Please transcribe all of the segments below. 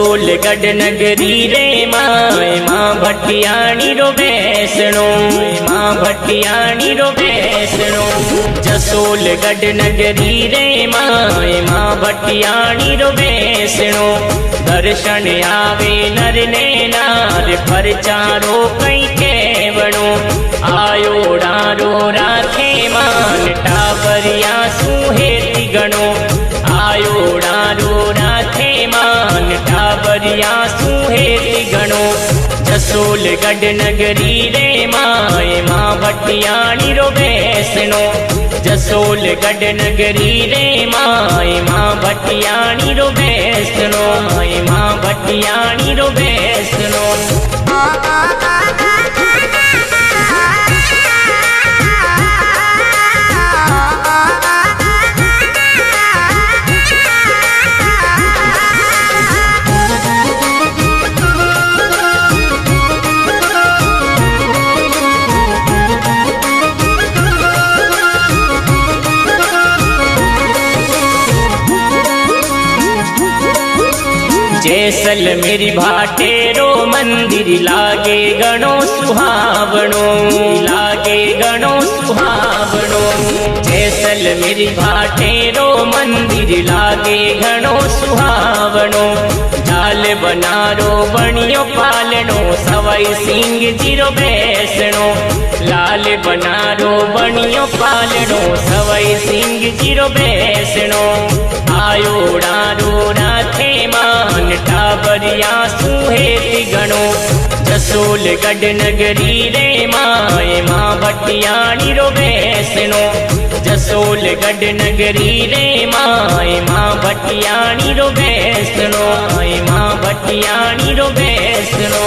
जसोलगढ़ नगरी रे माँ भटियाणी रो बेसणो, माँ भटियाणी रो बेसणो। जसोलगढ़ नगरी रे माँ भटियाणी रो बेसणो। दर्शन आवे नर ने नार परचारो कई केवणो। आयो डारो राखे मान टाबरिया सुहेती गणो। आयो डारो राखे मान टाबरिया सुहेती गणो। जसोलगढ़ नगरी रे माँ भटियाणी रो बेसणो। जसोलगढ़ नगरी रे माँ भटियाणी रो बेसणो, माँ भटियाणी रो बेसणो। जैसलमेर भाटेरो मंदिर लागे गणो सुहावणो, लागे गणो सुहावणो। जैसलमेर भाटेरो मंदिर लागे गणो सुहावणो। जाल बनारो बणियो पालनो सवाई सिंह जीरो बेसणो। लाल बनारो बणियो पालनो सवाई सिंह जीरो बेसणो। आयो डारो राथे मान टाबरिया सुहेती गणो। जसोलगढ़ नगरी रे माँ भटियाणी रो बेसणो। जसोलगढ़ नगरी रे माँ भटियाणी रो बेसणो, माँ भटियाणी रो बेसणो।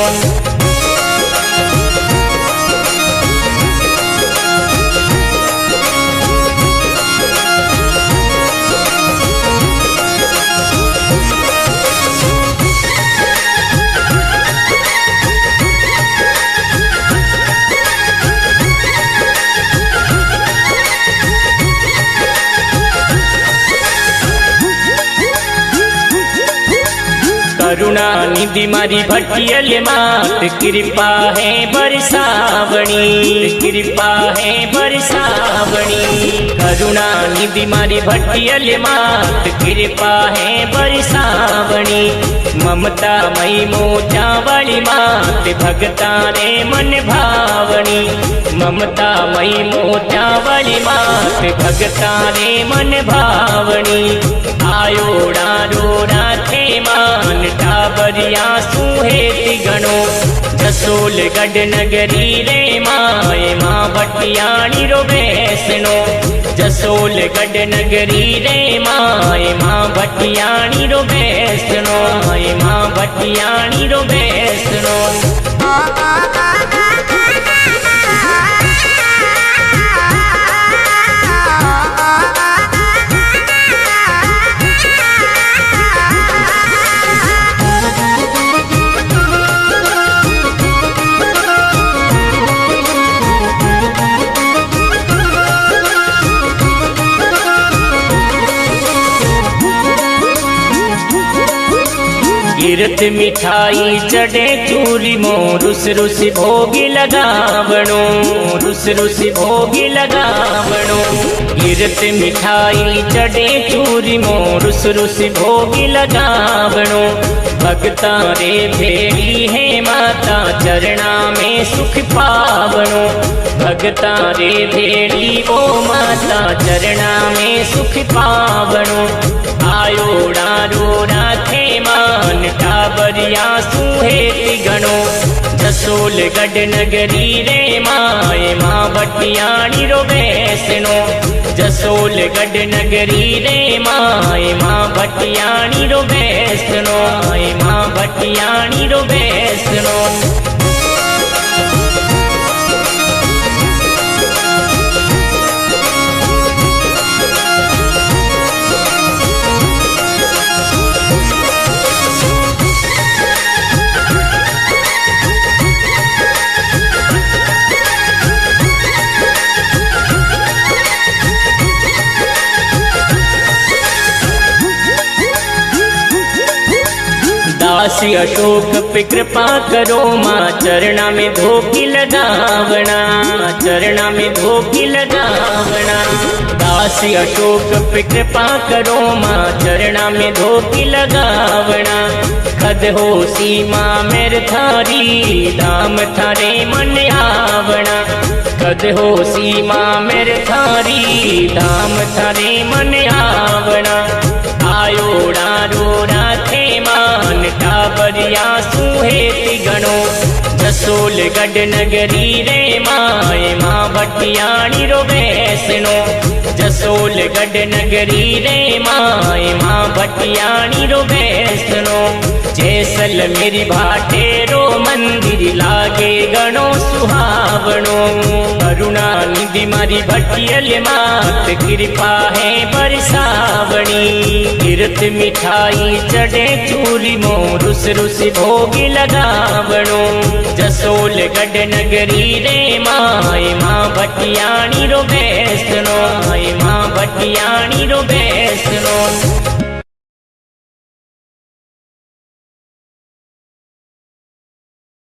करुणा निधि मारी भटियल मात कृपा है बरसावणी, कृपा है बरसावणी। करुणा निधि मारी भटियल मात कृपा है बरसावणी। ममता मई मोजा वाली मात भगता रे मन भावनी। ममता मई मोजा वाली मात भगता रे मन भावनी। आयो डारो राथे मान टाबरिया सुहेती गणो। जसोलगढ़ नगरी रे माँ भटियाणी रो बेसणो। जसोलगढ़ नगरी रे माँ भटियाणी रो बेसणो, माँ भटियाणी रो बेसणो। गिरत मिठाई चढ़े चूरी मो रुस रुस भोगी लगावणो, रुस रुस भोगी लगावणो। गिरत मिठाई चढ़े चूरी मो रुस रुस भोगी लगावणो। भगता रे भेड़ी है माता चरणा में सुख पावणो। भगता रे भेड़ी ओ माता चरणा में सुख पावणो। आयो डारो राथे मान टाबरिया सुहेती गणो। जसोलगढ़ नगरी रे माँ भटियाणी रो बेसणो। जसोलगढ़ नगरी रे माँ भटियाणी रो बेसणो, माँ भटियाणी रो बेसणो। दास दासी अशोक पे कृपा करो माँ चरणा में धोखी लगावना, चरणा में धोखी लगावना। दासी अशोक पे कृपा करो माँ चरणा में धोखी लगावना। खद हो सीमा मेर थारी धाम थारे मन आवना। कद हो सीमा मेर थारी धाम थारे मन आवना। आयोड़ा रोड़ा थे मान टाबरिया सुहेति गणो। जसोल गढ़ नगरी रे माए माँ भटियाणी रो बैसनो। जसोल गढ़ नगरी रे माए माँ भटियाणी रो बैसनो। जैसल मेरी भाटेरो मंदिर लागे गणो सुहावणो। करुणा निधि मारी भटियल मात कृपा है बरसावणी। कीर्त मिठाई चढ़े चूरी मो रुस रुस भोग लगावणो। जसोल गढ़ नगरी रे माए माँ भटियाणी रो बैसनो। माए माँ भटियाणी रो बैसनो।